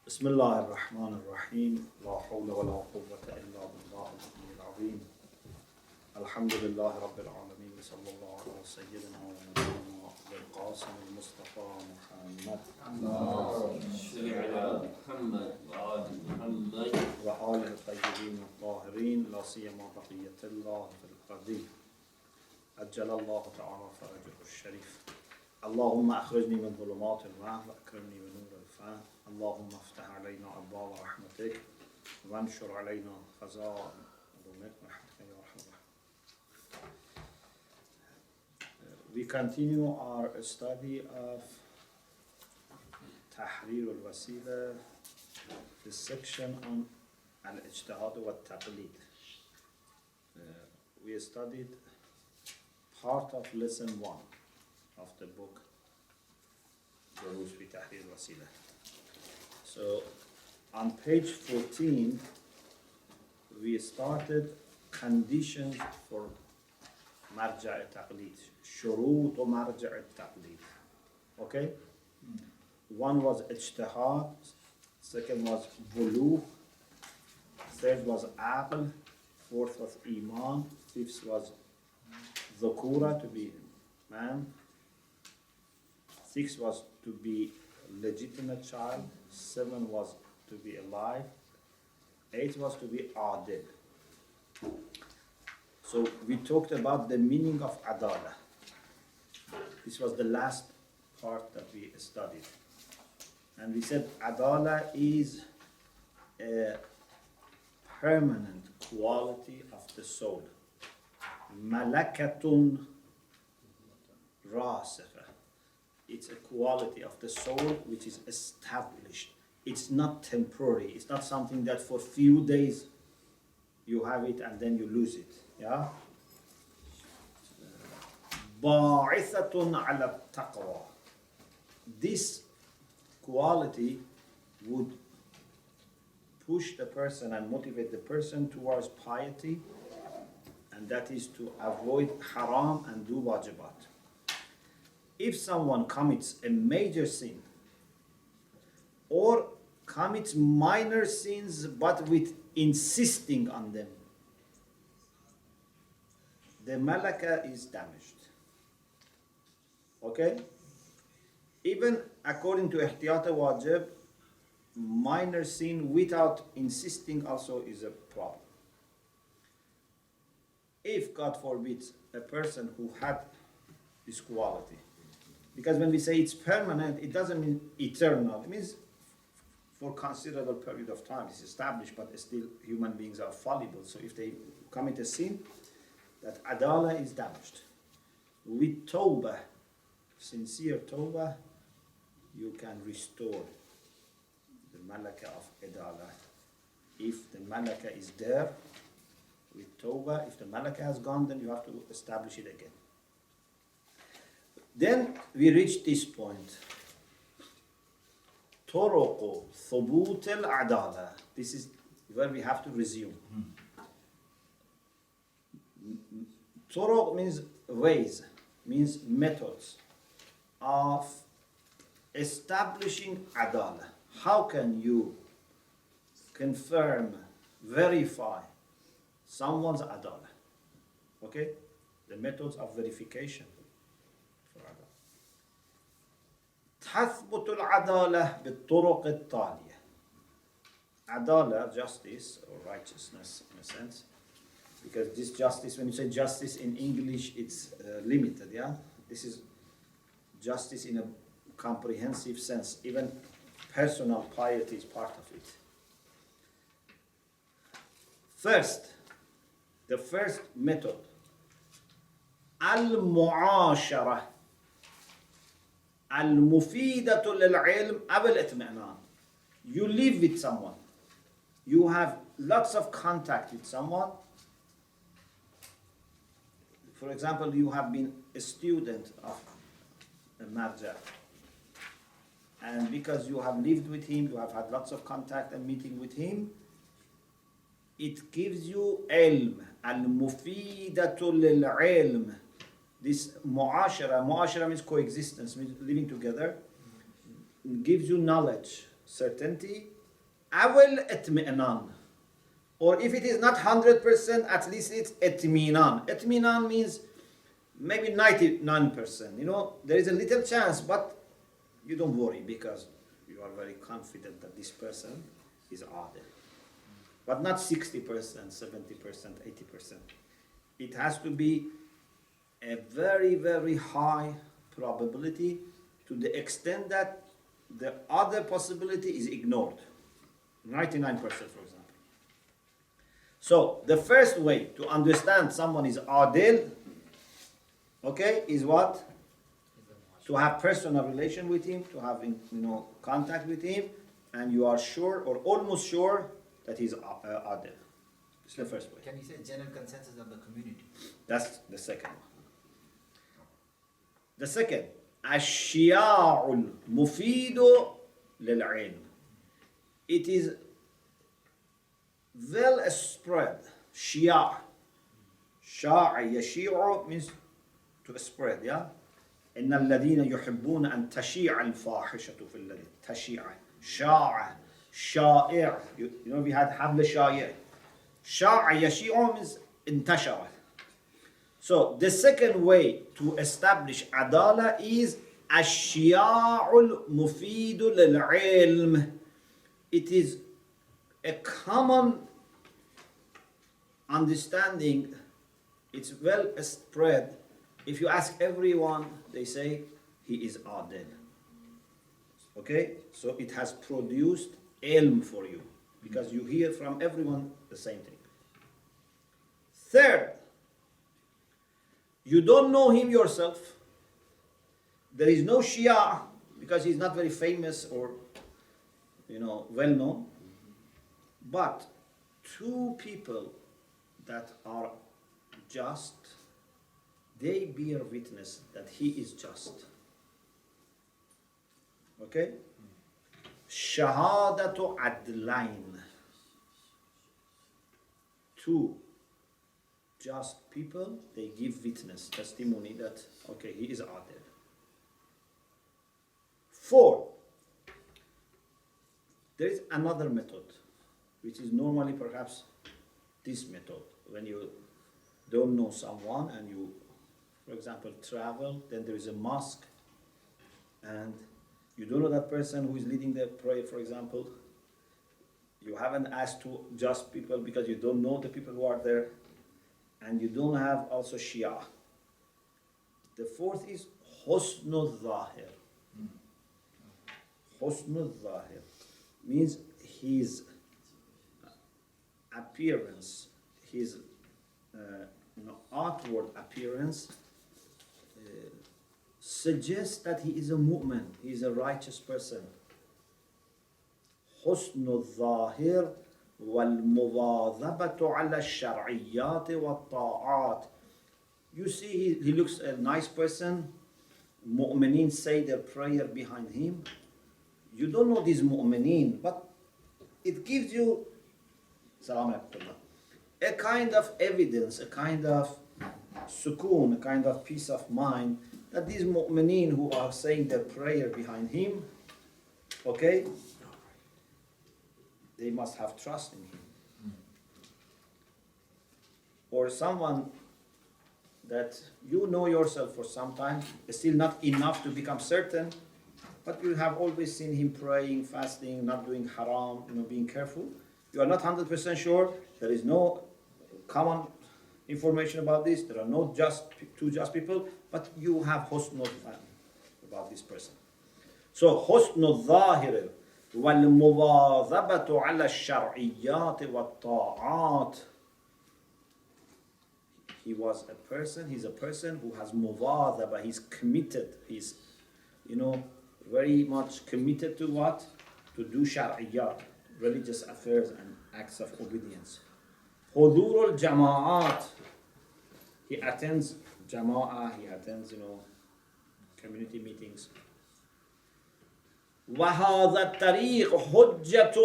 بسم الله الرحمن الرحيم لا حول ولا قوة إلا بالله العلي العظيم الحمد لله رب العالمين صلى الله على سيدنا ونبينا القاسم المصطفى محمد وآله الطيبين الطاهرين لا سيما بقية الله في القديم أجل الله تعالى فرجه الشريف اللهم أخرجني من ظلمات الوهم وأكرمني بنور الفهم اللهم افتح علينا أبواب رحمتك وانشر علينا خزائن رحمتك يا أرحم الراحمين. We continue our study of Tahrir al-Wasilah, the section on al-Ijtihad al-Taqlid. We studied part of lesson 1 of the book Duruus fi Tahrir al-Wasilah. So on page 14 we started conditions for marja' al-taqlid, shurut marja' al-taqlid. Okay? One was ijtihad, second was bulugh, third was aql, fourth was iman, fifth was dhukura, to be man, sixth was to be legitimate child, 7 was to be alive, 8 was to be adil. So we talked about the meaning of adalah. This was the last part that we studied. And we said adalah is a permanent quality of the soul. Malakatun rasikha. It's a quality of the soul which is established. It's not temporary. It's not something that for few days you have it and then you lose it. Yeah? Ba'ithatun ala taqwa. This quality would push the person and motivate the person towards piety, and that is to avoid haram and do wajibat. If someone commits a major sin or commits minor sins but with insisting on them, the malaka is damaged. Okay? Even according to ihtiyat wajib, minor sin without insisting also is a problem. If, God forbid, a person who had this quality, because when we say it's permanent, it doesn't mean eternal. It means for considerable period of time. It's established, but still human beings are fallible. So if they commit a sin, that adalah is damaged. With tawbah, sincere tawbah, you can restore the malaka of adalah. If the malaka is there, with tawbah, if the malaka has gone, then you have to establish it again. Then we reach this point. Turuq thubut al-adala. This is where we have to resume. Turuq means ways, means methods of establishing adala. How can you confirm, verify someone's adala? Okay? The methods of verification. تثبت العدالة بالطرق التالية. Adala, justice or righteousness in a sense, because this justice, when you say justice in English, it's limited, yeah? This is justice in a comprehensive sense. Even personal piety is part of it. First, the first method, al-mu'ashara. Al-mufidatu lil-ilm aw-al-itmi'nan. You live with someone. You have lots of contact with someone. For example, you have been a student of a marja. And because you have lived with him, you have had lots of contact and meeting with him, it gives you ilm. Al-mufidatu lil-ilm. This mu'ashara means coexistence, means living together, gives you knowledge, certainty, awel itmi'nan. Or if it is not 100%, at least it's itminan. Itminan means maybe 99%. You know, there is a little chance, but you don't worry because you are very confident that this person is adil. But not 60%, 70%, 80%. It has to be a very, very high probability to the extent that the other possibility is ignored. 99%, for example. So the first way to understand someone is adil, okay, is what? To have personal relation with him, to have contact with him, and you are sure or almost sure that he's adil. It's the first way. Can you say general consensus of the community? That's the second one. The second, الشياع المفيد للعلم. It is well spread. شياع. شاع يشيع means to spread, yeah? إن الذين يحبون أن تشيع الفاحشة في الذين تشيع شاع شائع. You know we had حبل شائع. شاع يشيع means انتشر. So the second way to establish adala is الشياع المفيد للعلم. It is a common understanding. It's well spread. If you ask everyone, they say he is adil. Okay? So it has produced ilm for you because you hear from everyone the same thing. Third, you don't know him yourself. There is no Shia because he's not very famous or well known. But two people that are just, they bear witness that he is just. Okay? Shahadatu adlain. Two just people, they give witness, testimony that, okay, he is adil. 4, there is another method, which is normally perhaps this method. When you don't know someone and you, for example, travel, then there is a mosque, and you don't know that person who is leading the prayer, for example. You haven't asked two just people because you don't know the people who are there, and you don't have also Shia. The fourth is Husnul Zahir. Husnul Zahir means his appearance, his outward appearance suggests that he is a mu'min, he is a righteous person. Husnul Zahir والمواظبة على الشرعيات والطاعات. You see, he looks a nice person. Mu'mineen say their prayer behind him. You don't know these mu'mineen, but it gives you a kind of evidence, a kind of sukoon, a kind of peace of mind that these mu'mineen who are saying their prayer behind him, okay, they must have trust in him. Or someone that you know yourself for some time, still not enough to become certain, but you have always seen him praying, fasting, not doing haram, being careful. You are not 100% sure. There is no common information about this. There are no two just people, but you have husnul about this person. So husnul zahir والمواظبة على الشرعيات والطاعات. He's a person who has muwadhaba, he's committed, he's very much committed to what? To do shar'iyat, religious affairs and acts of obedience. Hudur al-jama'at, he attends jama'ah, he attends community meetings. وهذا الطريق حجة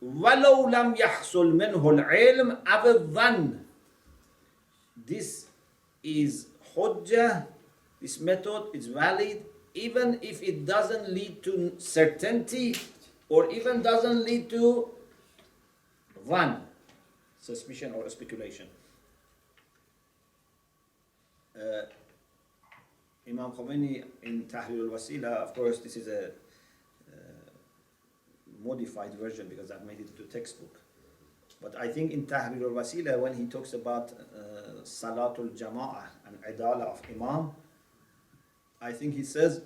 ولو لم يحصل منه العلم أو الظن. This is hujjah, this method is valid even if it doesn't lead to certainty or even doesn't lead to one suspicion or speculation. Imam Khomeini in Tahrir al-Wasilah, of course, this is a modified version because I've made it into textbook. But I think in Tahrir al-Wasilah, when he talks about Salatul Jama'ah and Idala of Imam, I think he says,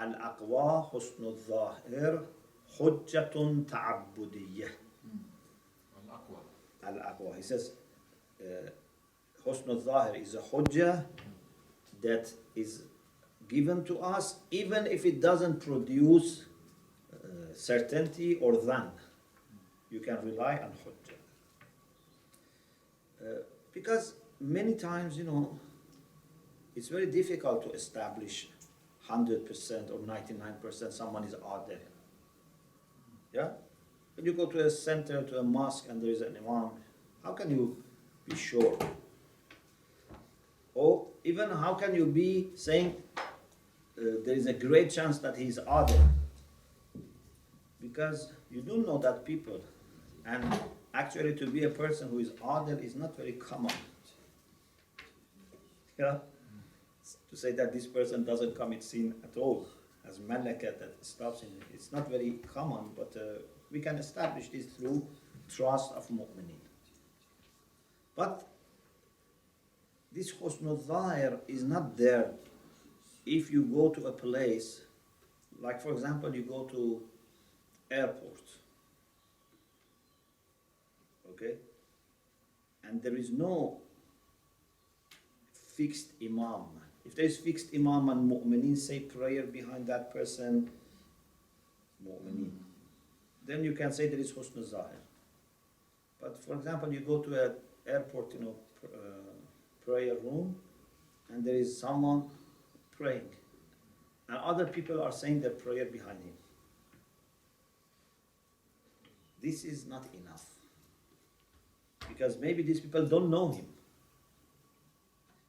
Al-Aqwa husnul zahir hujjatun ta'abbudiyah. Al-Aqwa. He says, husnul zahir is a hujjah that is given to us, even if it doesn't produce certainty or dhan. You can rely on hujjah. Because many times, it's very difficult to establish 100% or 99% someone is adil. Yeah? When you go to a center, to a mosque, and there is an imam, how can you be sure? Or even how can you be saying there is a great chance that he is adil? Because you do know that people, and actually to be a person who is adil is not very common. Yeah? To say that this person doesn't commit sin at all, as malaka that stops him, it's not very common, but we can establish this through trust of mu'mineen. But this husnul zahir is not there if you go to a place, like for example, you go to airport, okay, and there is no fixed imam. If there is fixed imam and mu'mineen say prayer behind that person, mu'mineen, then you can say there is husnul zahir. But for example, you go to an airport, prayer room, and there is someone praying, and other people are saying their prayer behind him. This is not enough, because maybe these people don't know him.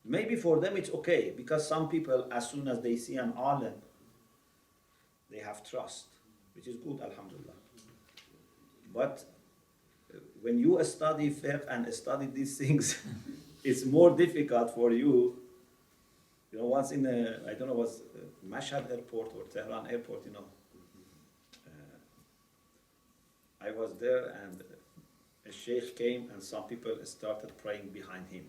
Maybe for them it's okay, because some people, as soon as they see an alim, they have trust, which is good, alhamdulillah. But when you study fiqh and study these things, it's more difficult for you. Once in I don't know, was Mashhad airport or Tehran airport, I was there and a sheikh came and some people started praying behind him.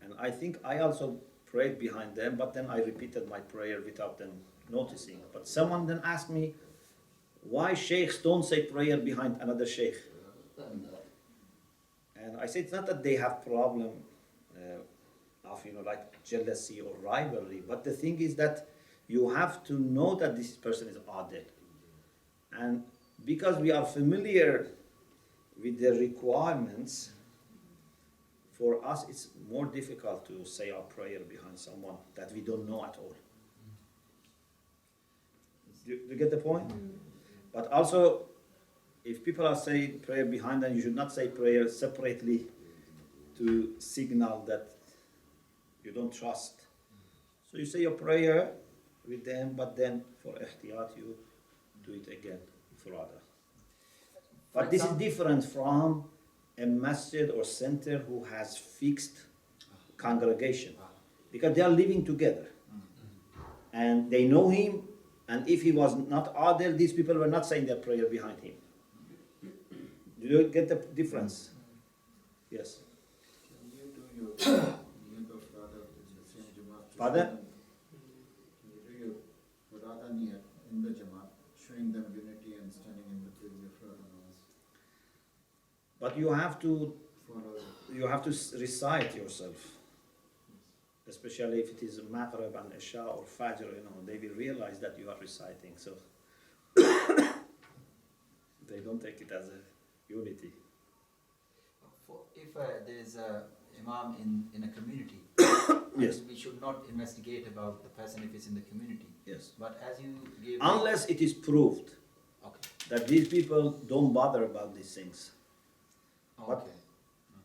And I think I also prayed behind them, but then I repeated my prayer without them noticing. But someone then asked me, why sheikhs don't say prayer behind another sheikh? And I said, it's not that they have problem of, like jealousy or rivalry, but the thing is that you have to know that this person is adil. And because we are familiar with the requirements, for us it's more difficult to say our prayer behind someone that we don't know at all. Do you get the point? But also, if people are saying prayer behind them, you should not say prayer separately to signal that you don't trust. So you say your prayer with them, but then for ihtiyat you do it again for others. But this is different from a masjid or center who has fixed congregation, because they are living together and they know him, and if he was not adil, these people were not saying their prayer behind him. Do you get the difference? Yes. Can you do your niyat of Radha in the same Jamaat? Pardon? Can you do your Radha niyat in the Jamaat, showing them unity and standing in between the Radha namaz? But you have to recite yourself, especially if it is Maghrib and Isha or Fajr, they will realize that you are reciting, so they don't take it as a unity. If there is a imam in a community, Yes. we should not investigate about the person if it's in the community. Yes. But as you gave... Unless it is proved that these people don't bother about these things. But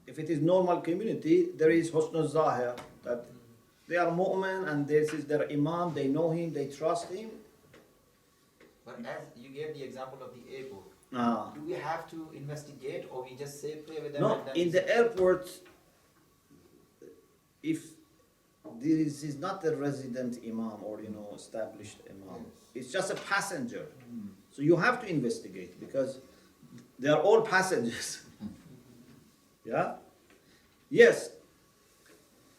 if it is normal community, there is husnul zahir that They are mu'min and this is their imam, they know him, they trust him. But as you gave the example of the airport, Ah. do we have to investigate or we just say pray with them? No, and then in the airport, if this is not a resident imam or established imam, it's just a passenger. So you have to investigate because they are all passengers. Yeah? Yes.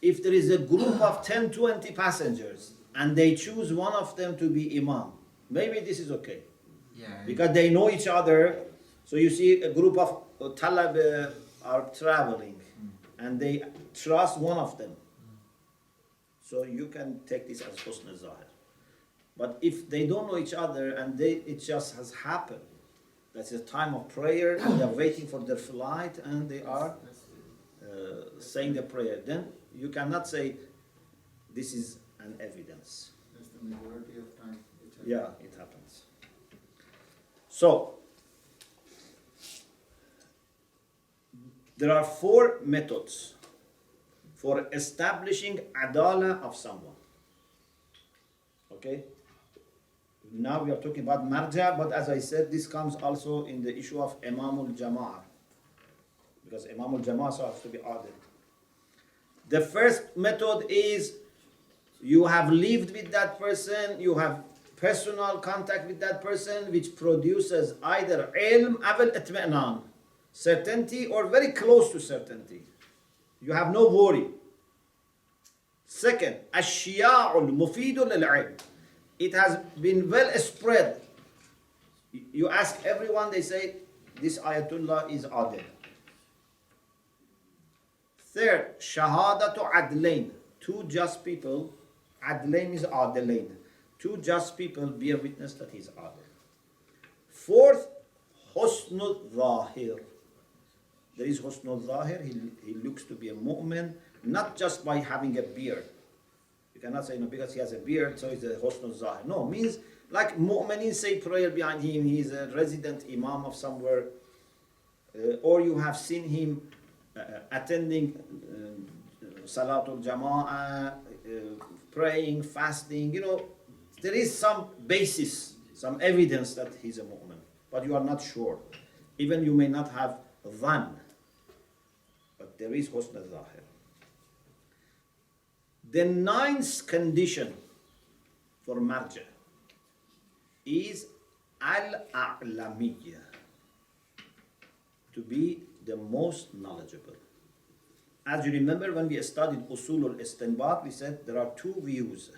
If there is a group of 10, 20 passengers and they choose one of them to be imam, maybe this is okay. Yeah. Because they know each other. So you see a group of talab are traveling and they trust one of them. So you can take this as husn al-zahir. But if they don't know each other and it just has happened, that's a time of prayer and they're waiting for their flight and they are saying the prayer, then you cannot say this is an evidence. That's the majority of time. Yeah, it happens. So, there are 4 methods for establishing adala of someone. Okay? Now we are talking about marja, but as I said, this comes also in the issue of imam al-jama'ah. Because imam al-jama'ah has to be adil. The first method is you have lived with that person, you have personal contact with that person, which produces either ilm aw al-itmi'nan, certainty or very close to certainty. You have no worry. Second, ashiya'ul mufidul lil-ilm. It has been well spread. You ask everyone, they say, this ayatullah is adil. Third, shahadatu adlain. 2 just people, adlain is adilain. 2 just people bear witness that he is adil. Fourth, husnul zahir. There is husnul zahir, he looks to be a mu'min, not just by having a beard. You cannot say, no, because he has a beard, so he's a husnul zahir. No, means like mu'minin say prayer behind him, he is a resident imam of somewhere, or you have seen him attending salatul jama'ah, praying, fasting, there is some basis, some evidence that he's a mu'min, but you are not sure. Even you may not have dhan, but there is husn al-zahir. The 9th condition for marja is al-a'lamiyyah, to be the most knowledgeable. As you remember, when we studied usul al-istinbat, we said there are 2 views,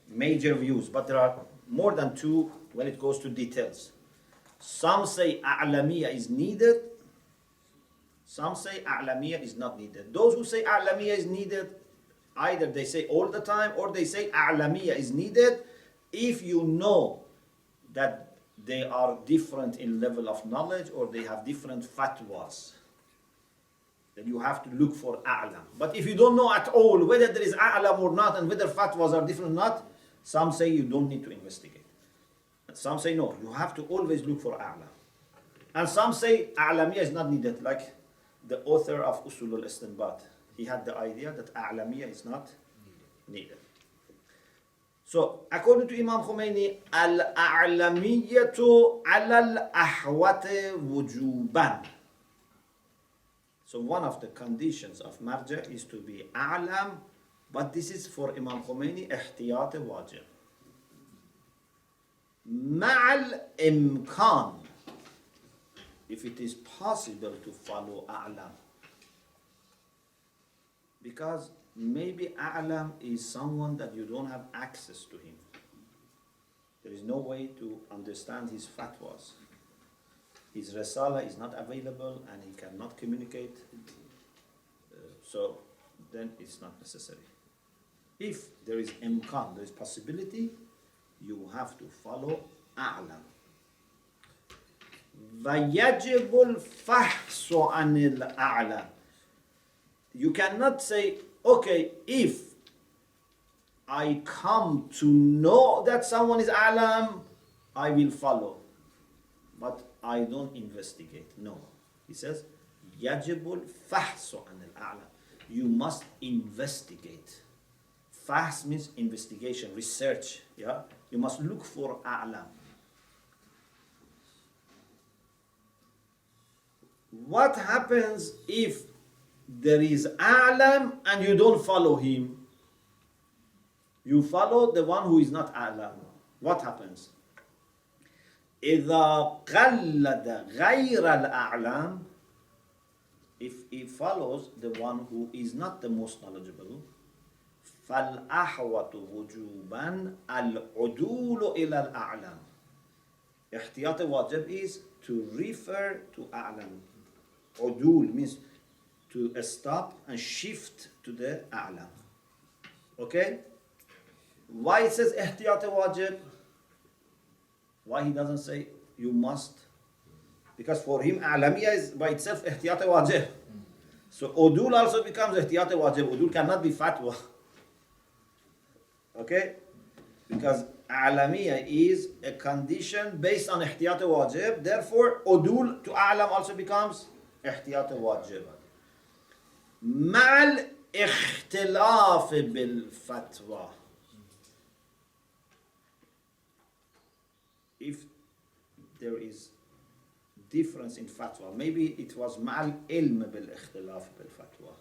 major views, but there are more than 2 when it goes to details. Some say a'lamiyah is needed, some say a'lamiyah is not needed. Those who say a'lamiyah is needed, either they say all the time or they say a'lamiyah is needed if you know that they are different in level of knowledge or they have different fatwas. Then you have to look for a'lam. But if you don't know at all whether there is a'lam or not and whether fatwas are different or not, some say you don't need to investigate. And some say no, you have to always look for a'lam. And some say a'lamiyah is not needed, like the author of Usul al-Istinbat. He had the idea that a'lamiyah is not needed. So, according to Imam Khomeini, al-a'lamiyyatu ala al-ahwati wujuban. So one of the conditions of marja is to be a'lam, but this is for Imam Khomeini, ihtiyat wajib. Ma'al imkan, if it is possible to follow a'lam. Because maybe a'lam is someone that you don't have access to him. There is no way to understand his fatwas. His risala is not available and he cannot communicate. So then it's not necessary. If there is imkan, there is possibility, you have to follow a'lam. وَيَجِبُ الْفَحْصُ عَنِ الْأَعْلَى. You cannot say, okay, if I come to know that someone is a'lam, I will follow. But I don't investigate. No. He says, يَجِبُ الْفَحْصُ عَنِ الْأَعْلَى. you must investigate. Fahs means investigation, research. Yeah, you must look for a'lam. What happens if there is a'lam and you don't follow him? You follow the one who is not a'lam. What happens? إذا قلد غير الأعلام, if he follows the one who is not the most knowledgeable, فالأحوط وجوبا العدول إلى الأعلام. احتياط wajib is to refer to أعلم. عدول means to stop and shift to the أعلم. Okay? Why it says احتياط wajib? Why he doesn't say you must? Because for him أعلمية is by itself احتياط wajib. So عدول also becomes احتياط wajib. عدول cannot be fatwa. Okay? Because أعلمية is a condition based on احتياط wajib. Therefore, عدول to أعلم also becomes احتياط wajib. مع الاختلاف بالفتوى. If there is difference in fatwa, maybe it was مع العلم بالاختلاف بالفتوى.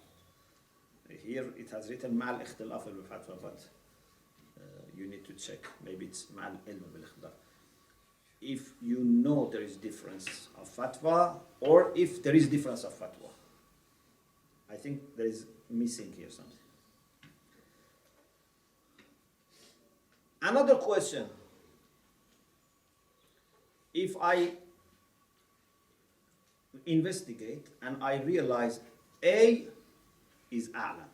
Here it has written مع الاختلاف بالفتوى, but you need to check. Maybe it's مع العلم بالاختلاف. If you know there is difference of fatwa, or if there is difference of fatwa. I think there is missing here something. Another question. If I investigate and I realize A is a'lam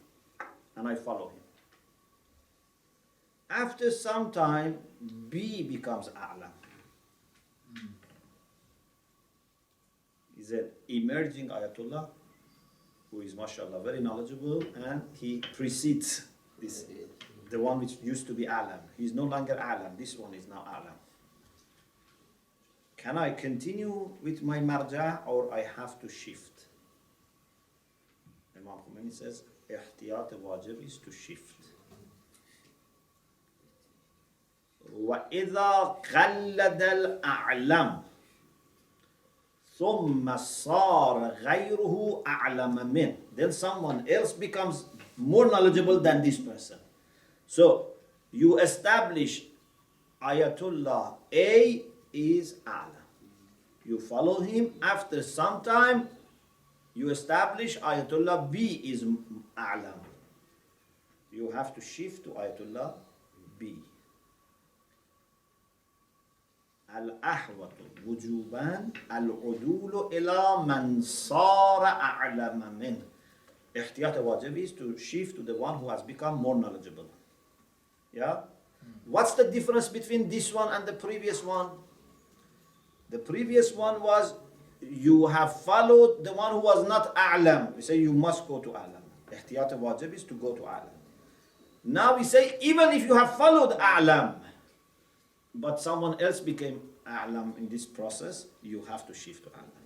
and I follow him. After some time, B becomes a'lam. He's an emerging ayatollah who is, mashallah, very knowledgeable, and he precedes this, the one which used to be a'lam. He's no longer a'lam. This one is now a'lam. Can I continue with my marja or I have to shift? Imam Khomeini says, احتياط wajib is to shift. وَإِذَا قَلَّدَ الْأَعْلَمُ ثُمَّ صَارَ غَيْرُهُ أَعْلَمَ مِنْهُ. Then someone else becomes more knowledgeable than this person. So, you establish Ayatollah A is a'lam. You follow him. After some time, you establish Ayatollah B is a'lam. You have to shift to Ayatollah B. الأحوط وجوبا العدول إلى من صار أعلم منه. احتياط wajib is to shift to the one who has become more knowledgeable. Yeah? What's the difference between this one and the previous one? The previous one was you have followed the one who was not a'lam. We say you must go to a'lam. Ihtiyat wajib is to go to a'lam. Now we say even if you have followed a'lam, but someone else became a'lam in this process, you have to shift to a'lam.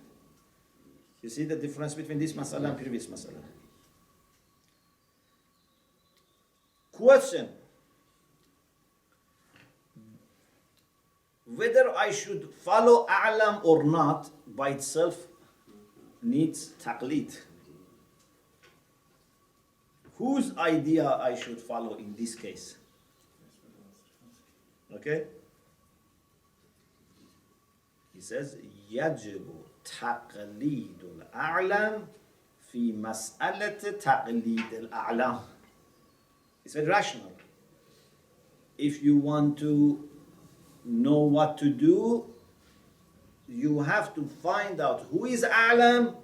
You see the difference between this masala and previous masala? Question. Whether I should follow a'lam or not by itself needs taqlid. Whose idea I should follow in this case? Okay? He says, يجب تقليد الأعلم في مسألة تقليد الأعلام. It's very rational. If you want to know what to do, you have to find out who is a'lam.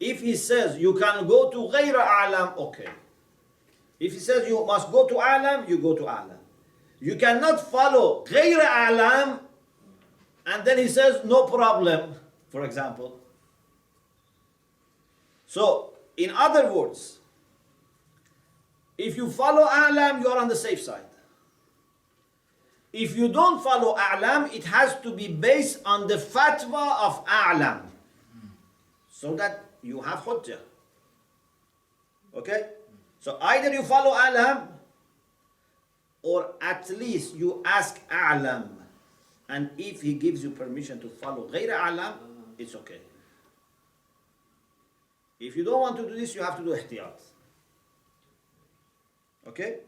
If he says you can go to غير a'lam, okay. If he says you must go to a'lam, you go to a'lam. You cannot follow غير a'lam and then he says no problem, for example. So, in other words, if you follow a'lam, you are on the safe side. If you don't follow a'lam, it has to be based on the fatwa of a'lam, so that you have hujjah. Okay? So either you follow alam, or at least you ask alam. And if he gives you permission to follow غير alam, it's okay. If you don't want to do this, you have to do ihtiyat. Okay?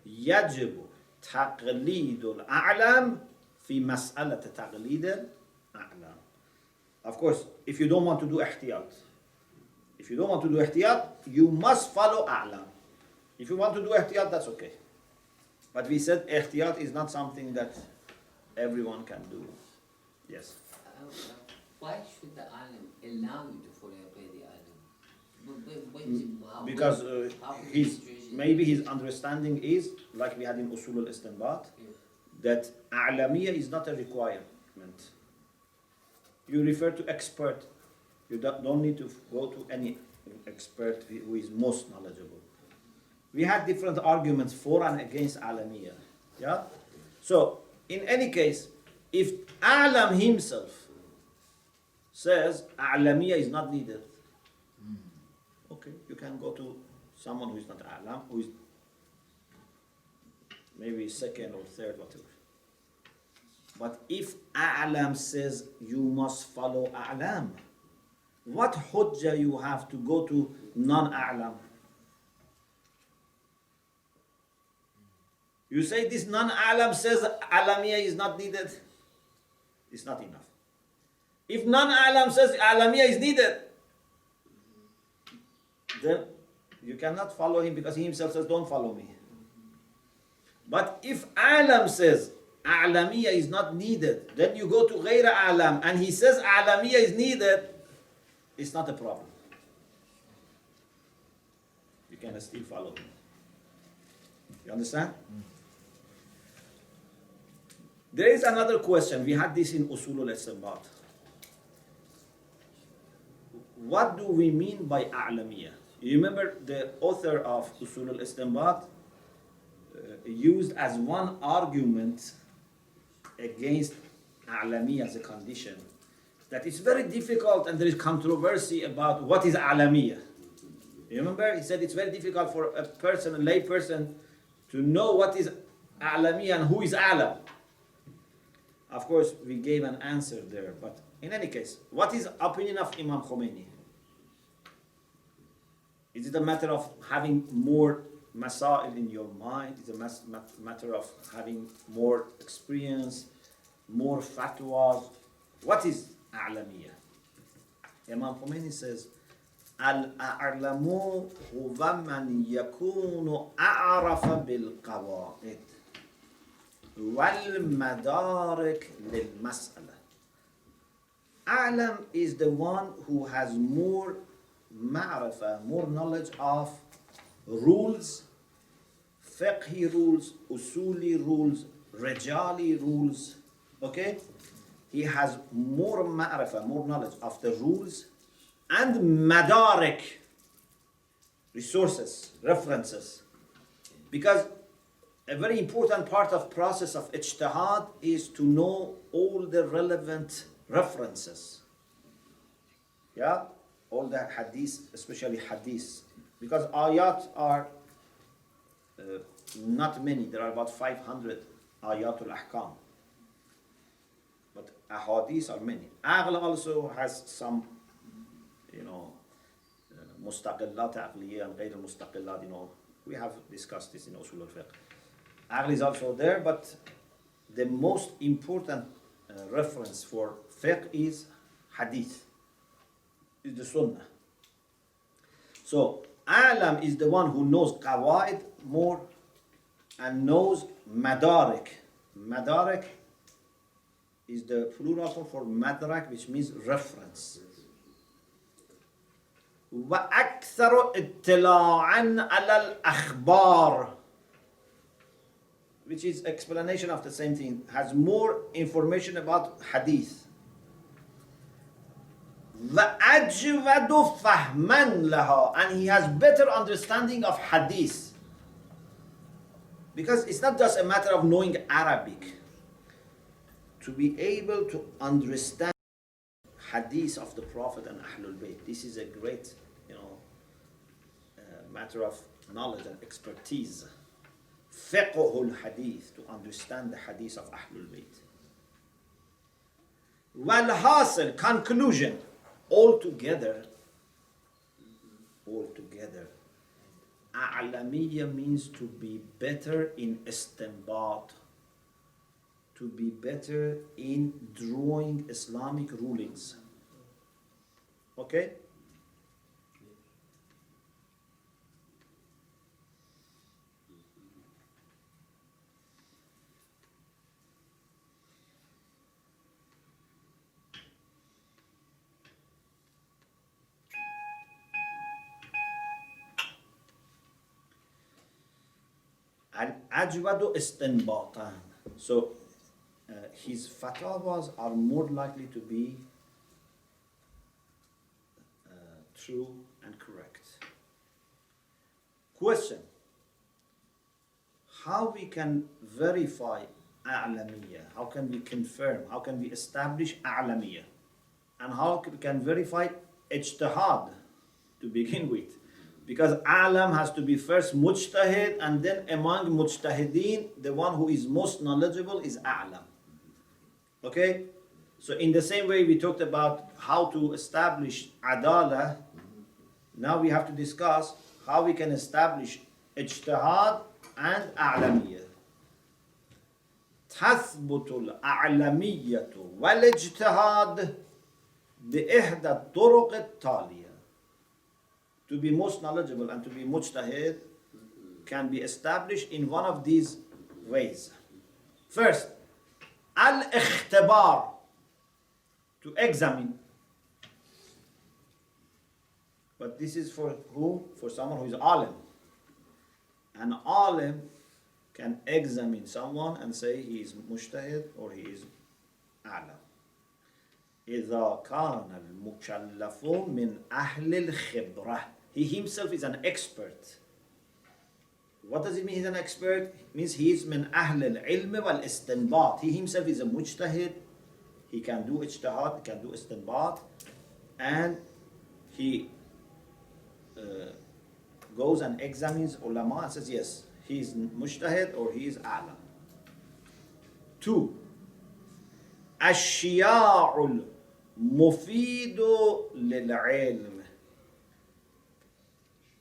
يجب تقليد الأعلام في مسألة تقليد الأعلام. Of course, if you don't want to do ihtiyat, you must follow a'lam. If you want to do ihtiyat, that's okay. But we said ihtiyat is not something that everyone can do. Yes. Why should the alim allow you to follow the alim? Because maybe his understanding is, like we had in Usul al-Istinbat, that a'lamiyya is not a requirement. You refer to expert. You don't need to go to any expert who is most knowledgeable. We had different arguments for and against a'lamiyya. Yeah? So, in any case, if a'lam himself says a'lamiyya is not needed, okay, you can go to someone who is not a'lam, who is maybe second or third, whatever. But if a'lam says you must follow a'lam, what hujjah you have to go to non-a'lam? You say this non-a'lam says a'lamiyya is not needed, it's not enough. If non-a'lam says a'lamiyya is needed, then you cannot follow him because he himself says don't follow me. But if a'lam says a'lamiyya is not needed, then you go to ghayra a'lam and he says a'lamiyya is needed, it's not a problem. You can still follow him. You understand? There is another question. We had this in Usul al-Istinbat. What do we mean by a'lamiyya? You remember the author of Usul al-Istinbat used as one argument against a'lamiyya as a condition that it's very difficult and there is controversy about what is a'lamiyya. You remember? He said it's very difficult for a person, a lay person, to know what is a'lamiyya and who is a'lam. Of course, we gave an answer there, but in any case, what is opinion of Imam Khomeini? Is it a matter of having more masail in your mind? Is it a matter of having more experience, more fatwas? What is a'lamiyya? Imam Khomeini says, al-a'lamu huwa man yakunu a'rafa bil-qawa'id wal-madarik lil-mas'ala. A'lam is the one who has more ma'rifah, more knowledge of rules, fiqhi rules, usuli rules, rajali rules. Okay? He has more ma'rifah, more knowledge of the rules and madarik, resources, references. Because a very important part of process of ijtihad is to know all the relevant references. Yeah? All the hadith, especially hadith. Because ayat are not many. There are about 500 ayatul ahkam. But ahadith are many. Aql also has some, mustaqillat aqliya and ghayr mustaqillat, we have discussed this in usul al-fiqh. Aql is also there, but the most important reference for fiqh is hadith, is the sunnah. So, alam is the one who knows qawaid more and knows madarik. Madarik is the plural form for madrak, which means reference. وَأَكْثَرُ اطِّلَاعًا عَلَى الْأَخْبَارِ, which is explanation of the same thing, has more information about hadith. وَأَجْوَدُ فَهْمًا لَهَا, and he has better understanding of hadith. Because it's not just a matter of knowing Arabic. To be able to understand hadith of the Prophet and Ahlul Bayt. This is a great, matter of knowledge and expertise. Fiqhul hadith, to understand the hadith of Ahlul Bayt. Wal hasil, conclusion, altogether, a'lamiyya means to be better in istinbat, to be better in drawing Islamic rulings. Okay? Al-ajwadu istinbatan. So his fatwas are more likely to be true and correct. Question: how we can verify a'lamiyya? How can we confirm? How can we establish a'lamiyya? And how we can verify ijtihad to begin with? Because a'lam has to be first mujtahid, and then among mujtahideen, the one who is most knowledgeable is a'lam. Okay? So in the same way we talked about how to establish adala, now we have to discuss how we can establish ijtihad and a'lamiyyah. تثبت الأعلمية والاجتهاد بإحدى الطرق التالية. To be most knowledgeable and to be mujtahid can be established in one of these ways. First, al-ikhtibar, to examine. But this is for who? For someone who is alim. An alim can examine someone and say he is mujtahid or he is a'lam. إذا كان المكلف من أهل الخبرة. He himself is an expert. What does it mean he's an expert? It means he is من أهل العلم والاستنباط. He himself is a mujtahid. He can do ijtihad, he can do istinbat, and he goes and examines ulama and says yes, he is mujtahid or he is a'lam. 2. الشياع المفيد للعلم.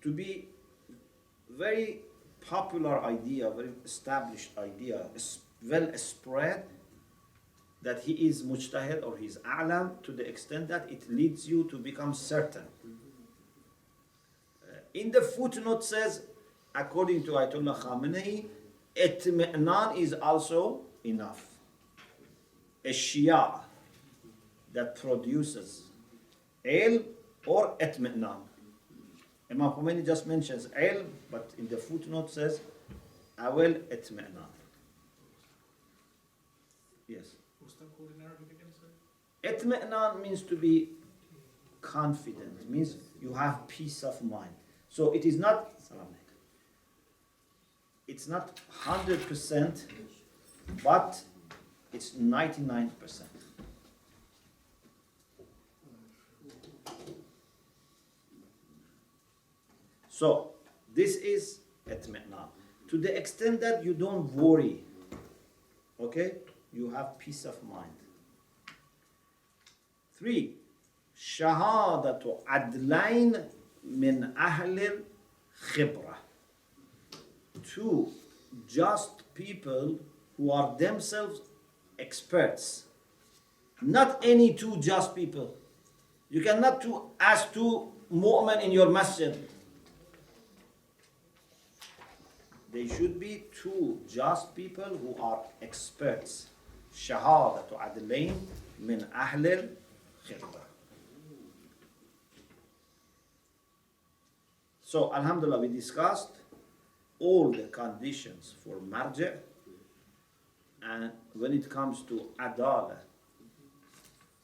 To be very popular idea, very established idea, well spread, that he is mujtahid or he is a'lam, to the extent that it leads you to become certain. In the footnote says, according to Ayatollah Khamenei, itmi'nan is also enough. A shia that produces ilm or itmi'nan. Imam Khomeini just mentions ilm, but in the footnote says awal itmi'nan. Yes. What's that called in Arabic again, sir? Itmi'nan means to be confident. It means you have peace of mind. So it is not, it's not 100%, but it's 99%. So this is itmi'nan. To the extent that you don't worry, okay, you have peace of mind. 3. Shahadatu adlain min ahlil khibra. 2. Just people who are themselves experts. Not any two just people. You cannot ask two mu'min in your masjid. They should be two just people who are experts. Shahadatu adlain min ahlil khibra. So, alhamdulillah, we discussed all the conditions for marja', and when it comes to adala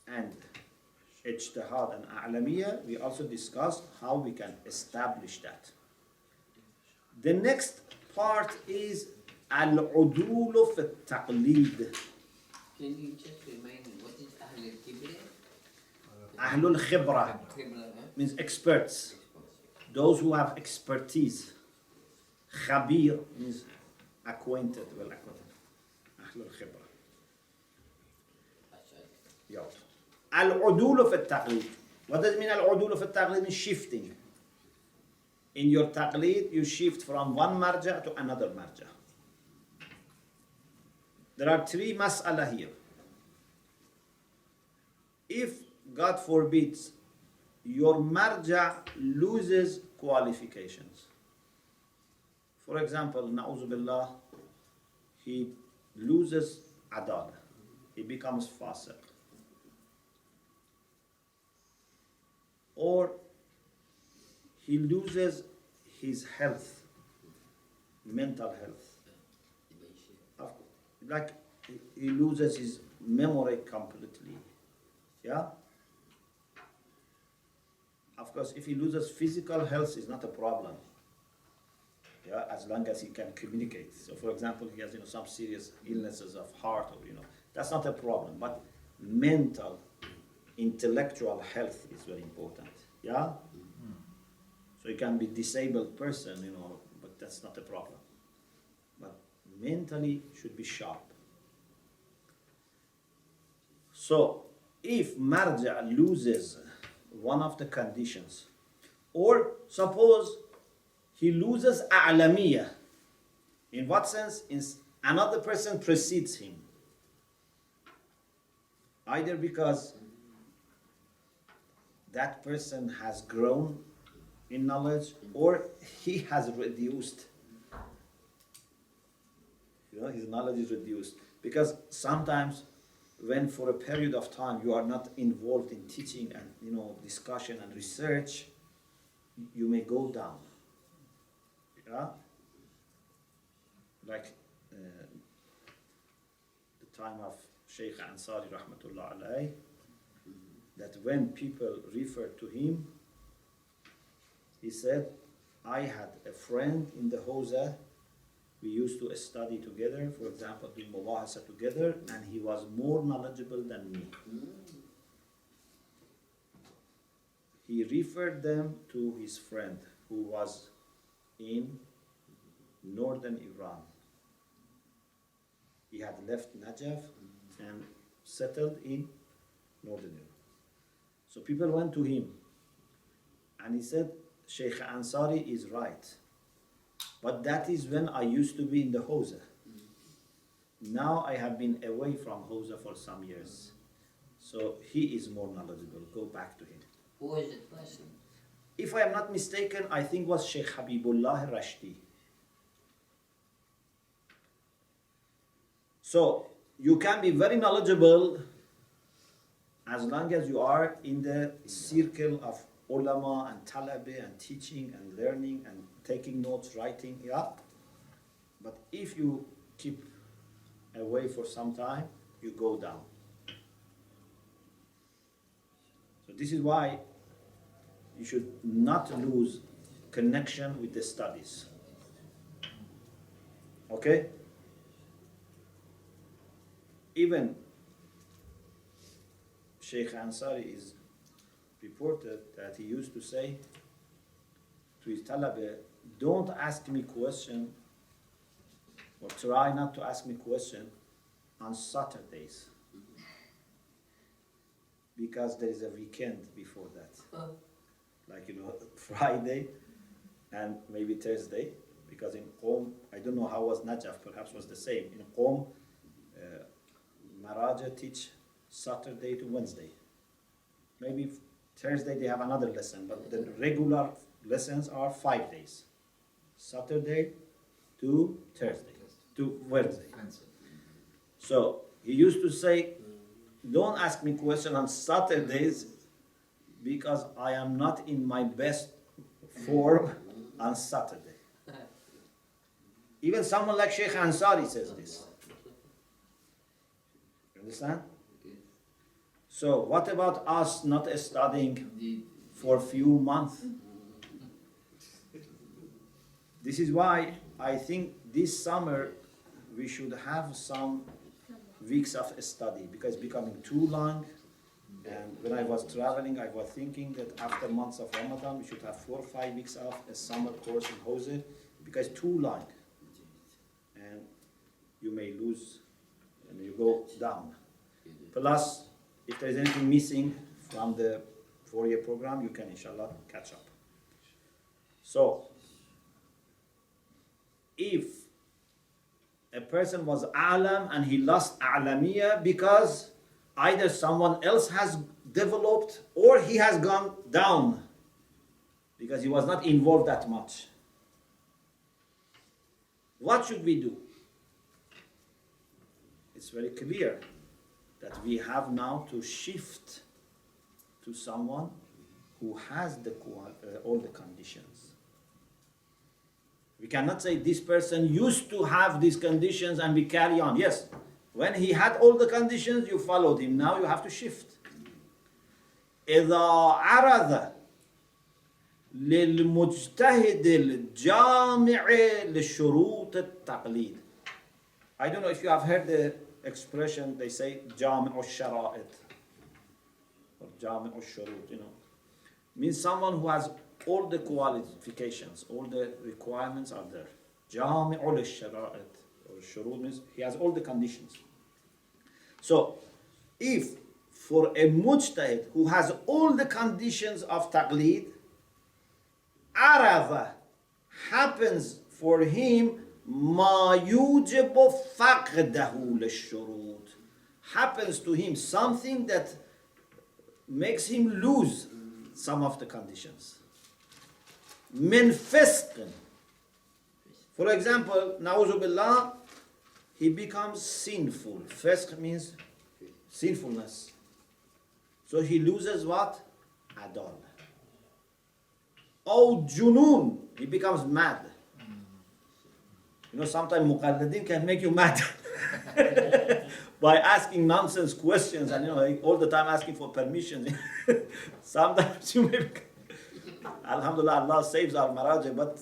and ijtihad and a'lamiyya, we also discussed how we can establish that. The next part is al-udulu fi al-Taqlid. Can you just remind me, what is Ahl al-Kibr? Ahlul khibra means experts. Those who have expertise. Khabir means acquainted, well acquainted. Ahlul khibra. Yeah. Al-udul fi al-Taqlid. What does it mean al-udul fi al-Taqlid? Means shifting. In your taqlid, you shift from one marja to another marja. There are three mas'ala here. If, God forbids, your marja loses qualifications. For example, na'udhu billah, he loses adala. He becomes fasiq. Or he loses his health, mental health. Like he loses his memory completely. Yeah? Of course, if he loses physical health, it's not a problem. Yeah, as long as he can communicate. So, for example, he has some serious illnesses of heart, or that's not a problem. But mental, intellectual health is very important. Yeah. So he can be disabled person, but that's not a problem. But mentally should be sharp. So if marja loses one of the conditions, or suppose he loses a'lamiyah, in what sense? Another person precedes him. Either because that person has grown in knowledge, or he has reduced. His knowledge is reduced. Because sometimes when for a period of time you are not involved in teaching and discussion and research, you may go down. Yeah? Like the time of Sheikh Ansari rahmatullah alayhi, that when people referred to him, he said, I had a friend in the Hawza, we used to study together, for example, do mubahasa together, and he was more knowledgeable than me. He referred them to his friend who was in northern Iran. He had left Najaf and settled in northern Iran. So people went to him and he said, Sheikh Ansari is right. But that is when I used to be in the Hawza. Now I have been away from Hawza for some years. So he is more knowledgeable. Go back to him. Who is the person? If I am not mistaken, I think was Sheikh Habibullah Rashdi. So you can be very knowledgeable as long as you are in the circle of ulama and talabe and teaching and learning and taking notes, writing, yeah. But if you keep away for some time, you go down. So this is why you should not lose connection with the studies. Okay? Even Sheikh Ansari is reported that he used to say to his talabe, don't ask me question, or try not to ask me question on Saturdays, because there is a weekend before that, like Friday and maybe Thursday, because in Qom, I don't know how was Najaf, perhaps was the same. In Qom, Maraja teach Saturday to Wednesday. Maybe Thursday they have another lesson, but the regular lessons are 5 days. Saturday to Thursday, to Wednesday. So he used to say, don't ask me question on Saturdays because I am not in my best form on Saturday. Even someone like Sheikh Ansari says this. You understand? So what about us not studying for a few months? This is why I think this summer we should have some weeks of study, because it's becoming too long And when I was traveling, I was thinking that after months of Ramadan, we should have 4 or 5 weeks of a summer course in Hosea, because too long. And you may lose and you go down. Plus, if there is anything missing from the 4-year program, you can inshallah catch up. So, if a person was a'lam and he lost a'lamiyah because either someone else has developed or he has gone down because he was not involved that much, what should we do? It's very clear that we have now to shift to someone who has all the conditions. We cannot say this person used to have these conditions and we carry on. Yes, when he had all the conditions, you followed him. Now you have to shift. إذا عرض للمجتهد الجامع لشروط التقليد. I don't know if you have heard the expression, they say جامع الشرائط or جامع الشروط, means someone who has all the qualifications, all the requirements are there. جامع الشرائط or shurut means he has all the conditions. So, if for a mujtahid who has all the conditions of taqlid, عرض happens for him ما يوجب فقده للشروط, happens to him something that makes him lose some of the conditions. من فسق, for example, نعوذ بالله, he becomes sinful. Fisq means sinfulness. So he loses what? Adal. Oh, junun, he becomes mad. Sometimes muqalladin can make you mad by asking nonsense questions and all the time asking for permission. Sometimes you may Alhamdulillah, Allah saves our maraj, but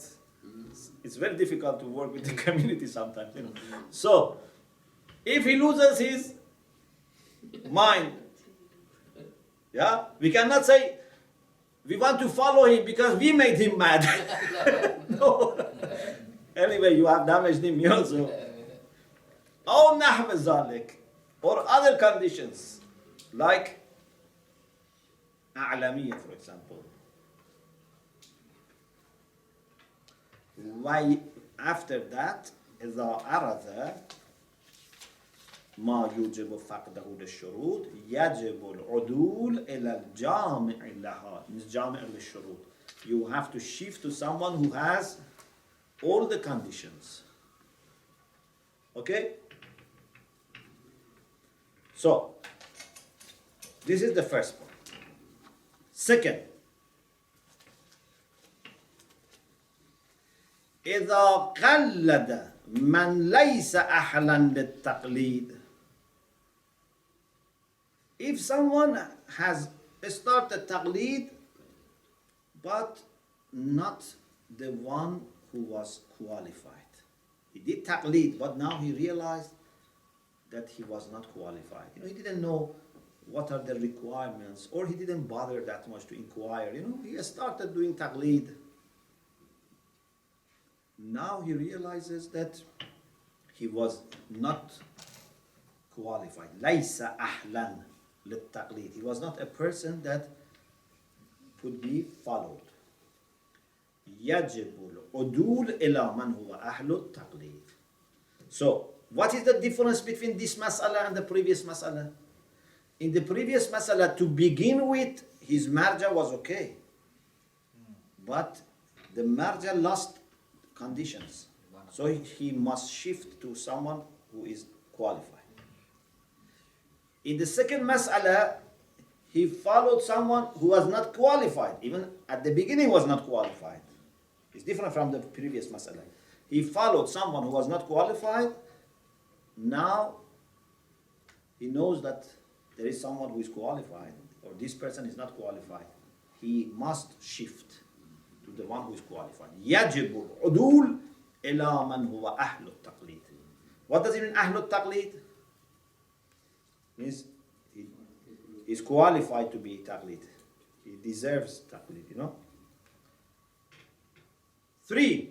it's very difficult to work with the community sometimes. So, if he loses his mind, we cannot say we want to follow him because we made him mad. No. Anyway, you have damaged him also. Or nahw zalik, or other conditions like a'lamiyah, for example. Why after that إذا عرض ما يوجب فقده للشروط يجب العدول إلى الجامع لها, means جامع للشروط. You have to shift to someone who has all the conditions. Okay? So, this is the first point. Second, إذا قلد من ليس أهلا للتقليد. If someone has started taqlid, but not the one who was qualified. He did taqlid, but now he realized that he was not qualified. He didn't know what are the requirements, or he didn't bother that much to inquire. He started doing taqlid. Now he realizes that he was not qualified. ليس أهلا للتقليد. He was not a person that could be followed. يجب العدول إلى من هو أهل التقليد. So, what is the difference between this mas'ala and the previous mas'ala? In the previous mas'ala, to begin with, his marja was okay. But the marja lost conditions. So he must shift to someone who is qualified. In the second mas'ala, he followed someone who was not qualified. Even at the beginning was not qualified. It's different from the previous mas'ala. He followed someone who was not qualified. Now he knows that there is someone who is qualified, or this person is not qualified. He must shift to the one who is qualified. يجب العدول إلى من هو أهل التقليد. What does it mean, أهل التقليد? Means he is qualified to be Taqlid. He deserves Taqlid, you know. 3.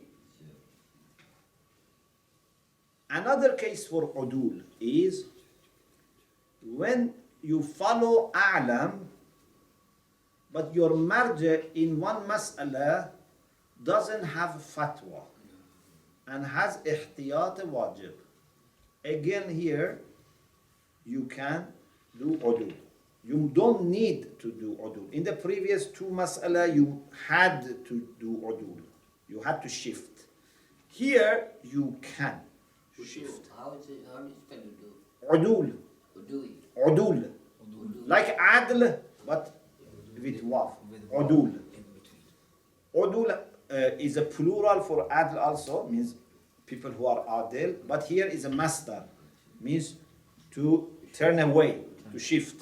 Another case for udul is when you follow a'lam, but your marja in one mas'ala doesn't have fatwa and has ihtiyat wajib. Again here, you can do udul. You don't need to do udul. In the previous 2 mas'ala, you had to do udul. You had to shift. Here, you can shift. How is it? How do you spell udu? Udul. Udui. Udul. Udu. Like adl, but with waf. Udul. Udul is a plural for adl also, means people who are adil. But here is a masdar, means to turn away, to shift.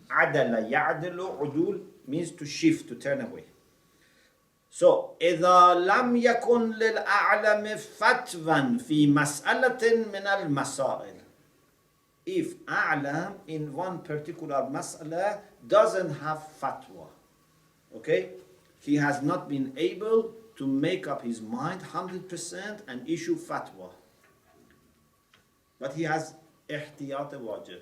Adala ya'dilu udul means to shift, to turn away. So, إذا لم يكن للأعلم فتوى في مسألة من المسائل. If أعلم in one particular mas'ala doesn't have fatwa, okay, he has not been able to make up his mind 100% and issue fatwa, but he has احتياط واجب.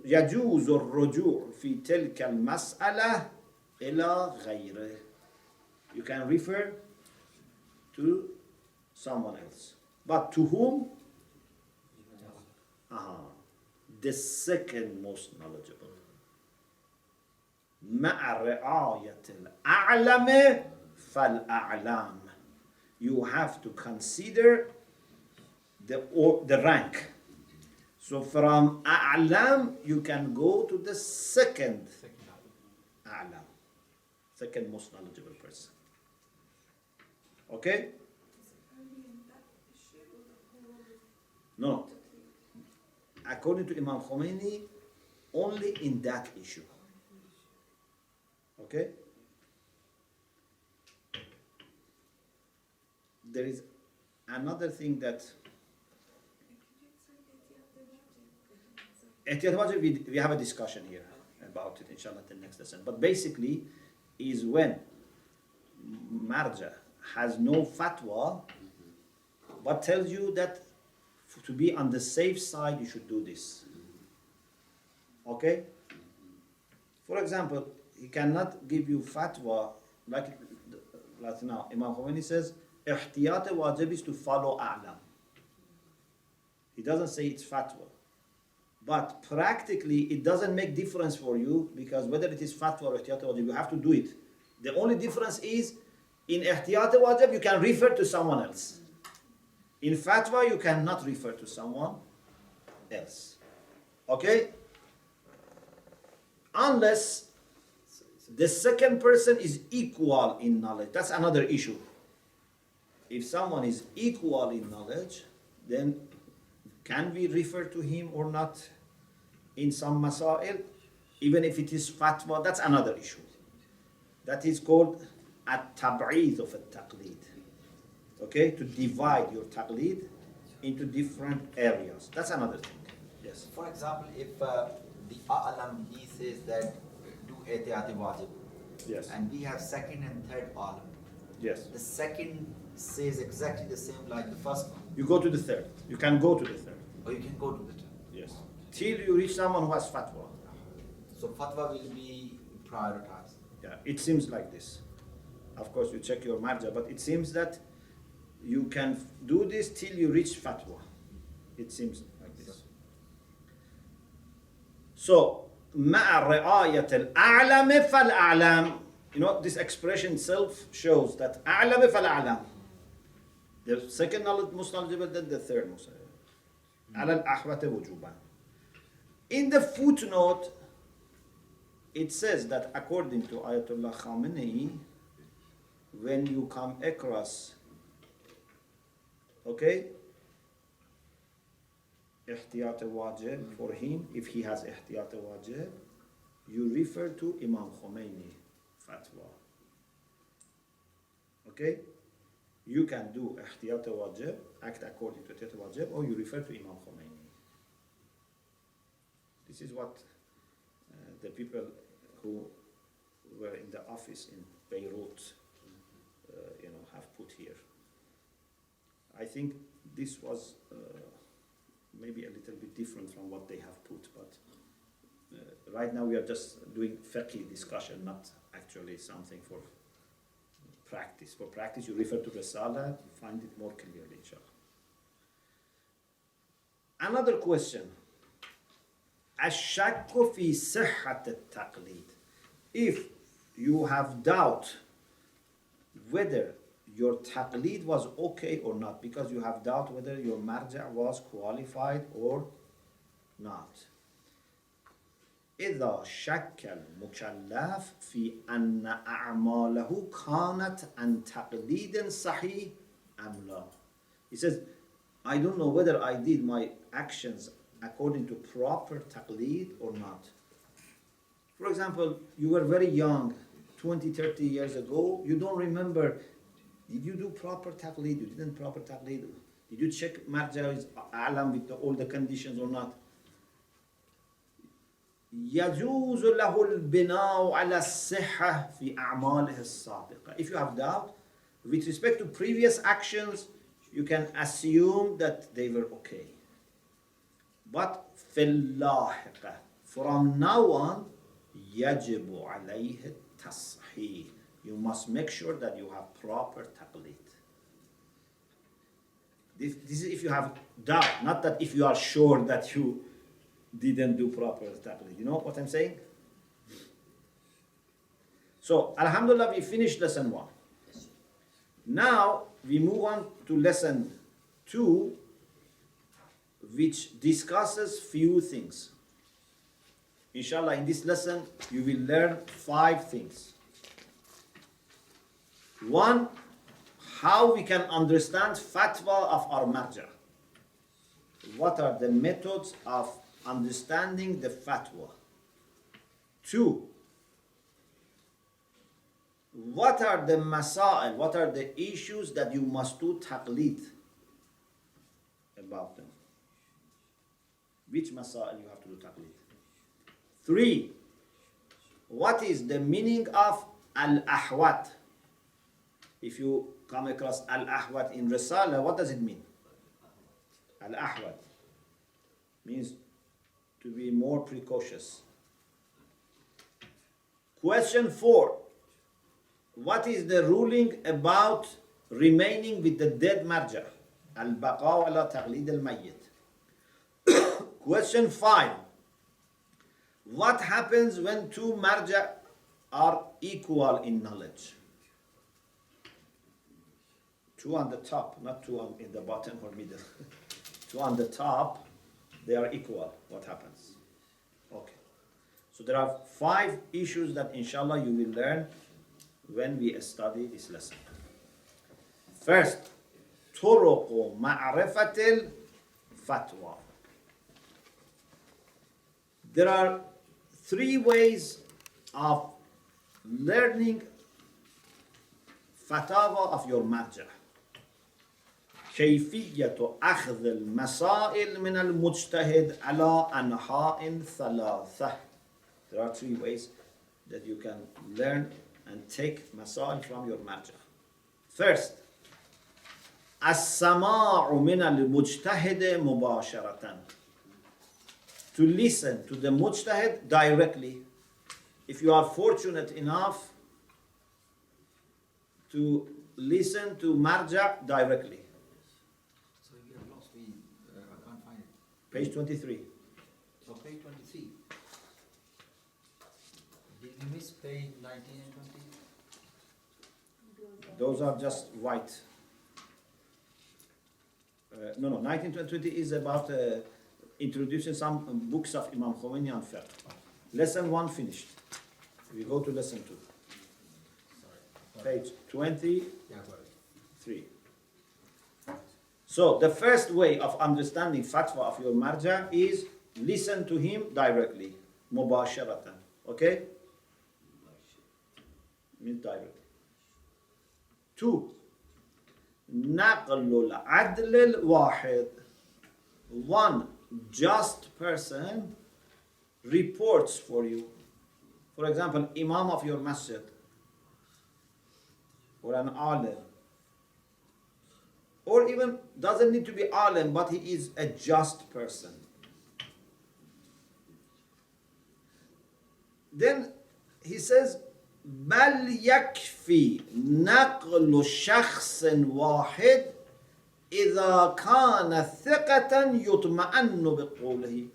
يجوز الرجوع في تلك المسألة إلى غيره. You can refer to someone else. But to whom? The second most knowledgeable. مع رعاية الأعلم فالأعلام. You have to consider the rank. So from أعلم you can go to the second أعلم. Second most knowledgeable person. Okay? No. According to Imam Khomeini, only in that issue. Okay? There is another thing that Ihtiyat wajib, we have a discussion here about it, inshallah, the next lesson. But basically, is when marja has no fatwa, but tells you that to be on the safe side, you should do this. Okay? For example, he cannot give you fatwa like now. Imam Khomeini says, ihtiyat wajib is to follow a'lam. He doesn't say it's fatwa. But practically, it doesn't make difference for you because whether it is fatwa or ihtiyat wajib, you have to do it. The only difference is in ihtiyat wajib, you can refer to someone else. In fatwa, you cannot refer to someone else. Okay? Unless the second person is equal in knowledge. That's another issue. If someone is equal in knowledge, then can we refer to him or not in some masail? Even if it is fatwa, that's another issue. That is called at-tab'id of al-Taqlid. Okay, to divide your taqlid into different areas. That's another thing. Yes. For example, if the a'lam, he says that do ihtiyat wajib. Yes. And we have second and third alam. Yes. The second says exactly the same like the first one. You go to the third. You can go to the third. Or you can go to the third. Yes. Till you reach someone who has fatwa. So fatwa will be prioritized. Yeah. It seems like this. Of course, you check your marja, but it seems that you can do this till you reach fatwa. It seems like this. So, مع رعاية الأعلم فالأعلام. You know, this expression itself shows that أعلم فالأعلام. The second knowledge, most knowledgeable, then the third most knowledgeable. على الأحوة وجوبا. In the footnote, it says that according to Ayatollah Khamenei, when you come across, okay, ihtiyat wajib for him, if he has ihtiyat wajib, you refer to Imam Khomeini fatwa. Okay? You can do ihtiyat wajib, act according to ihtiyat wajib, or you refer to Imam Khomeini. This is what the people who were in the office in Beirut, have put here. I think this was maybe a little bit different from what they have put, but right now we are just doing fiqh discussion, not actually something for practice. For practice, you refer to Risala, you find it more clearly, inshallah. Another question. الشك في صحة التقليد. If you have doubt whether your taqlid was okay or not, because you have doubt whether your marja' was qualified or not. إذا شك المكلف في أن أعماله كانت عن تقليد صحيح أم لا. He says, I don't know whether I did my actions according to proper taqlid or not. For example, you were very young, 20, 30 years ago, you don't remember, did you do proper taqlid, you didn't proper taqlid, did you check marja is a'lam with all the conditions or not? يجوز له البناء على الصحة في أعماله السابقة. If you have doubt, with respect to previous actions, you can assume that they were okay. But في اللاحقة, from now on, يجب عليه التصحيح. You must make sure that you have proper taqlid. This is if you have doubt, not that if you are sure that you didn't do proper taqlid. You know what I'm saying? So, alhamdulillah, we finished lesson 1. Now, we move on to lesson 2, which discusses few things. Inshallah, in this lesson, you will learn 5 things. 1, how we can understand fatwa of our marja. What are the methods of understanding the fatwa? 2, what are the masail, what are the issues that you must do taqlid about them? Which masail you have to do taqlid? 3, what is the meaning of al-ahwat? If you come across al-ahwat in Risala, what does it mean? Al-ahwat means to be more precautious. Question 4, what is the ruling about remaining with the dead marja? Al-baqa ala taqlid al-mayyit. Question 5, what happens when 2 marja are equal in knowledge? 2 on the top, not 2 in the bottom or middle. 2 on the top, they are equal. What happens? Okay. So there are 5 issues that inshallah you will learn when we study this lesson. First, طرق معرفة الفتوى. There are 3 ways of learning fatwa of your marja. كيفية أخذ المسائل من المجتهد على أنحاء 3. There are 3 ways that you can learn and take masail from your marja. First, السماع من المجتهد مباشرة. To listen to the mujtahid directly. If you are fortunate enough to listen to marja directly. So you have lost me, I can't find it. Page 23. So page 23. Did you miss page 19 and 20? Those are just white. No, 19 to 20 is about introducing some books of Imam Khomeini on fiqh. Lesson 1 finished. We go to lesson 2. Sorry. Page 23. Yeah, got it. So the first way of understanding fatwa of your marja is listen to him directly. Mubasharatan. Okay? Means directly. 2. نقل العدل الواحد. 1 just person reports for you, for example, Imam of your masjid, or an alim, or even doesn't need to be alim, but he is a just person, then he says, بل يكفي نقل شخص واحد إذا كان ثقة يطمئن بقوله.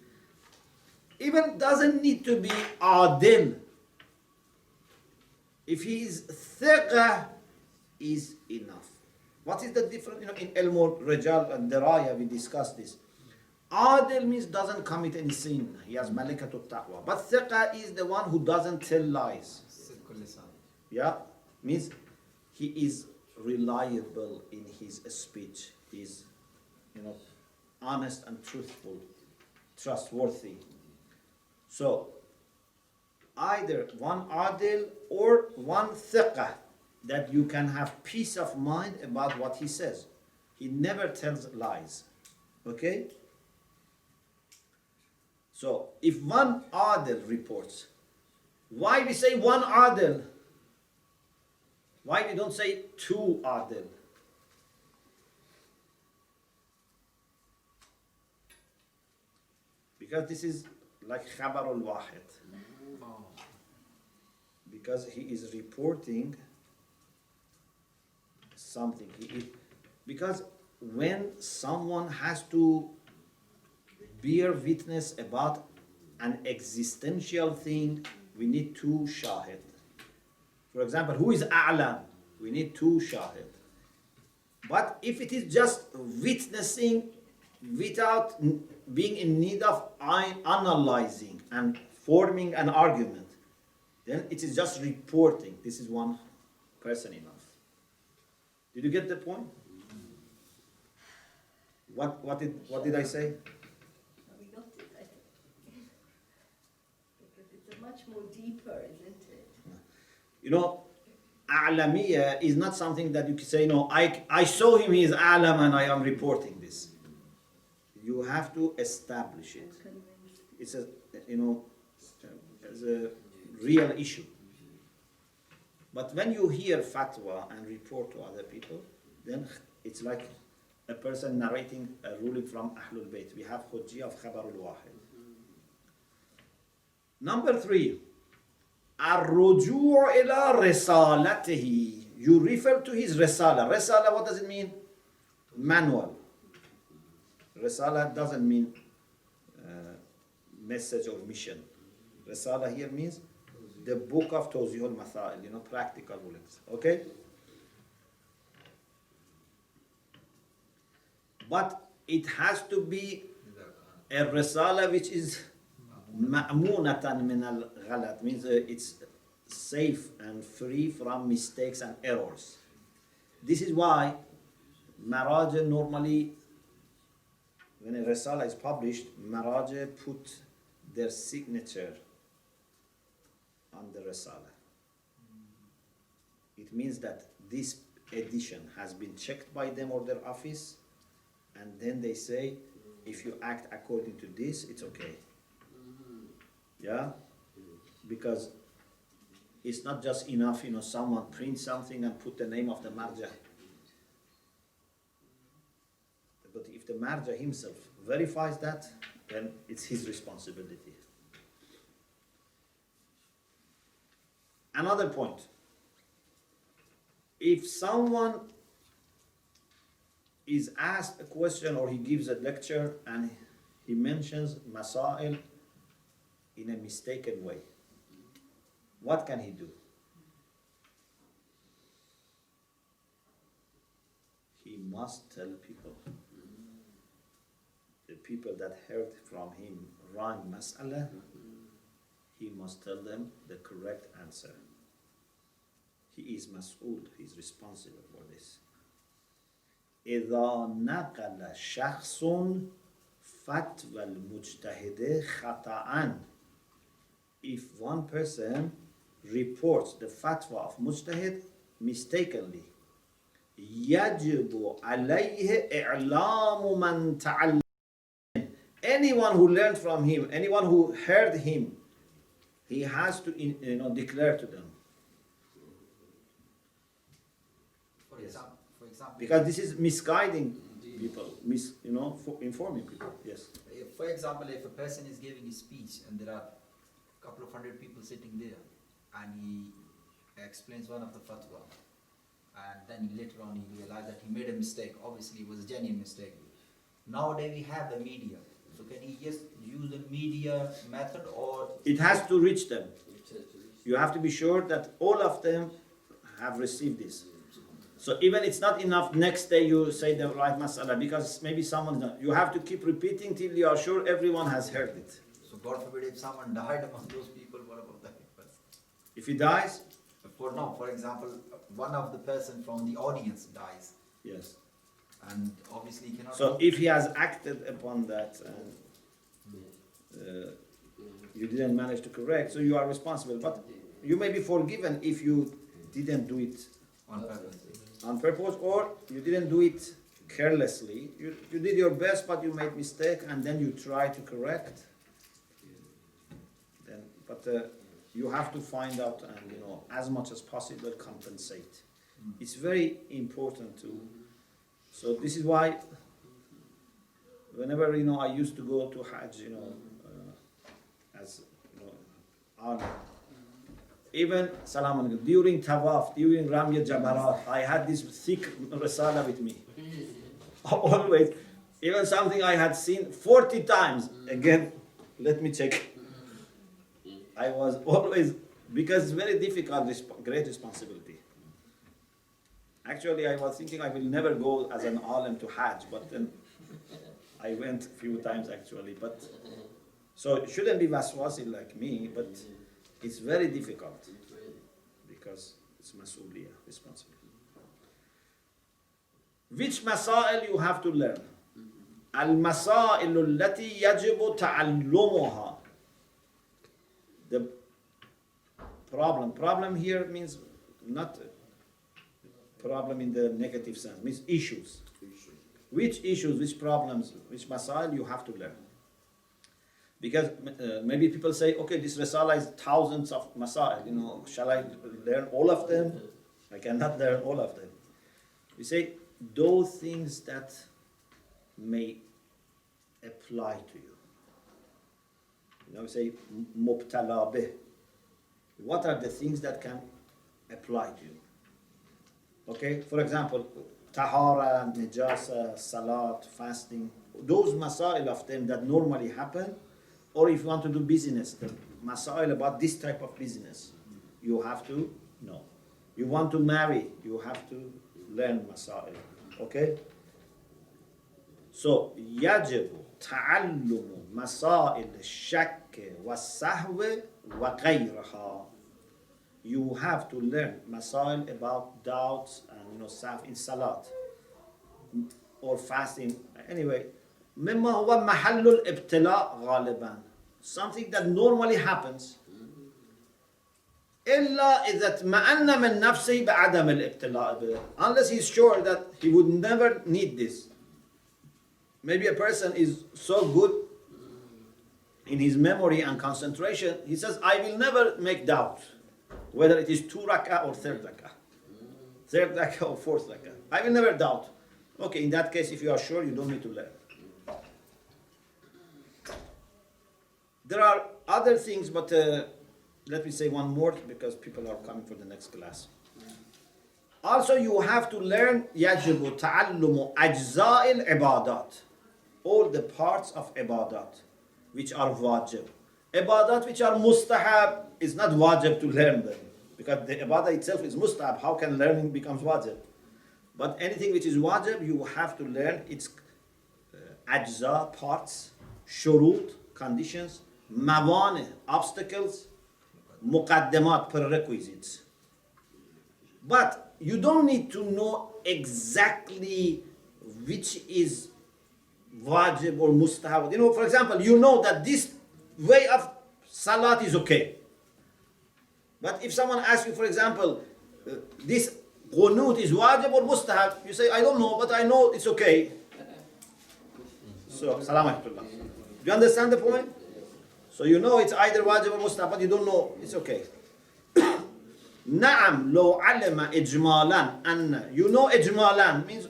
Even doesn't need to be adil. If he is thiqa, is enough. What is the difference? In Ilm Rijal and Diraya we discussed this. Adil means doesn't commit any sin. He has malikatul taqwa. But thiqa is the one who doesn't tell lies. Yeah, means he is reliable in his speech. He is, honest and truthful, trustworthy. So, either one adil or one thiqa, that you can have peace of mind about what he says. He never tells lies. Okay? So, if one adil reports, why we say one adil? Why we don't say two adil? Because this is like khabar al-wahid. Because he is reporting something. Because when someone has to bear witness about an existential thing, we need two shahid. For example, who is a'lam? We need two shahid. But if it is just witnessing without being in need of analyzing and forming an argument, then it is just reporting. This is one person enough. Did you get the point? What did I say? We got it, I think. Because it's a much more deeper, isn't it? A'lamiyya is not something that you can say, I saw him, he is a'lam and I am reporting this. You have to establish it. It's a real issue. But when you hear fatwa and report to other people, then it's like a person narrating a ruling from Ahlul Bayt. We have hujjah of khabar al-wahid. Number 3, الرجوع إلى رسالته. You refer to his risala. Risala, what does it mean? Manual. Risala doesn't mean message or mission. Risala here means the book of Tawzihul Matha'il, practical rulings. Okay? But it has to be a risala which is ma'munatan min al-ghalat, means it's safe and free from mistakes and errors. This is why Maraja normally, when a risala is published, Maraja put their signature on the risala. It means that this edition has been checked by them or their office, and then they say, if you act according to this, it's okay. Yeah? Because it's not just enough, someone prints something and put the name of the marja. But if the marja himself verifies that, then it's his responsibility. Another point. If someone is asked a question or he gives a lecture and he mentions masail in a mistaken way, what can he do? He must tell people, the people that heard from him wrong mas'ala, he must tell them the correct answer. He is mas'ul, he is responsible for this. إذا نقل شخص فتوى المجتهد خطأ. If one person reports the fatwa of mujtahid mistakenly, يجب عليه إعلام من تعلم. anyone who learned from him, anyone who heard him, he has to declare to them. For Yes. example, Because this is misguiding people, informing people. Yes. for example, if a person is giving a speech and there are a couple of hundred people sitting there, and he explains one of the fatwa, and then later on he realized that he made a mistake. Obviously, it was a genuine mistake. Nowadays we have the media, so can he just use the media method, or It has to reach them. You have to be sure that all of them have received this. So even it's not enough next day you say the right mas'ala, because maybe someone, you have to keep repeating till you are sure everyone has heard it. so God forbid if someone died among those people, what about that person? If he dies, For example, one of the person from the audience dies, yes. and obviously he cannot. So if he has acted upon that and you didn't manage to correct, so you are responsible. But you may be forgiven if you didn't do it on purpose. on purpose, or you didn't do it carelessly. You did your best, but you made mistake, and then you try to correct. But you have to find out and as much as possible compensate. It's very important to. So this is why whenever I used to go to Hajj, as on even salam alaikum, during tawaf, during Ramya Jamarat, I had this thick risala with me. Always, even something I had seen 40 times. Again, let me check. I was always, because it's very difficult, great responsibility. Actually, I was thinking I will never go as an alim to Hajj, but then I went a few times actually. But so it shouldn't be waswasi like me, but it's very difficult because it's mas'uliyah, responsibility. Which masail you have to learn? Al-masailu allati yajibu ta'allumuha. The problem here means not problem in the negative sense, means issues. Which issues, which problems, which masail you have to learn. Because maybe people say, okay, this risala is thousands of masail, shall I learn all of them? I cannot learn all of them. We say, those things that may apply to you. We say, mubtala bih. What are the things that can apply to you? Okay, for example, tahara, najasa, salat, fasting, those masail of them that normally happen, or if you want to do business, the masail about this type of business, you have to know. You want to marry, you have to learn masail. Okay? So, يجب تعلم مسائل الشك والسهو وغيرها. You have to learn masail about doubts and sahw in salat or fasting. Anyway, مما هو محل الابتلاء غالبا. Something that normally happens. إلا إذا اطمأن من نفسه بعدم الابتلاء به. Unless he's sure that he would never need this. Maybe a person is so good in his memory and concentration, he says, I will never make doubt, whether it is 2 rak'ah or 3rd rak'ah. 3rd rak'ah or 4th rak'ah. I will never doubt. Okay, in that case, if you are sure, you don't need to learn. There are other things, but let me say one more because people are coming for the next class. Also, you have to learn يجب تعلم أجزاء العبادات. All the parts of ibadat, which are wajib. Ibadat which are mustahab, is not wajib to learn them. Because the ibadah itself is mustahab. How can learning becomes wajib? But anything which is wajib, you have to learn its ajza, parts, shurut, conditions, mawani, obstacles, muqaddamat, prerequisites. But you don't need to know exactly which is wajib or mustahab. For example, you know that this way of salat is okay. But if someone asks you, for example, this qunut is wajib or mustahab, you say, I don't know, but I know it's okay. So, salam alaikum. Do you understand the point? So you know it's either wajib or mustahab, but you don't know, it's okay. نعم لو علم إجمالا أن, you know إجمالا means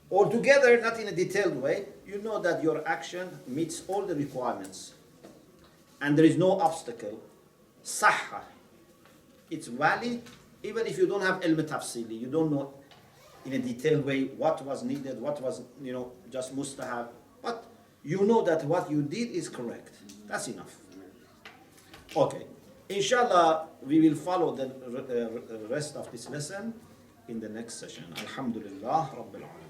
altogether, not in a detailed way, you know that your action meets all the requirements and there is no obstacle. صح, it's valid even if you don't have ilm tafsili, you don't know in a detailed way what was needed, what was, just mustahab, but you know that what you did is correct. That's enough. Okay. Inshallah, we will follow the rest of this lesson in the next session. Alhamdulillah Rabbil Alamin.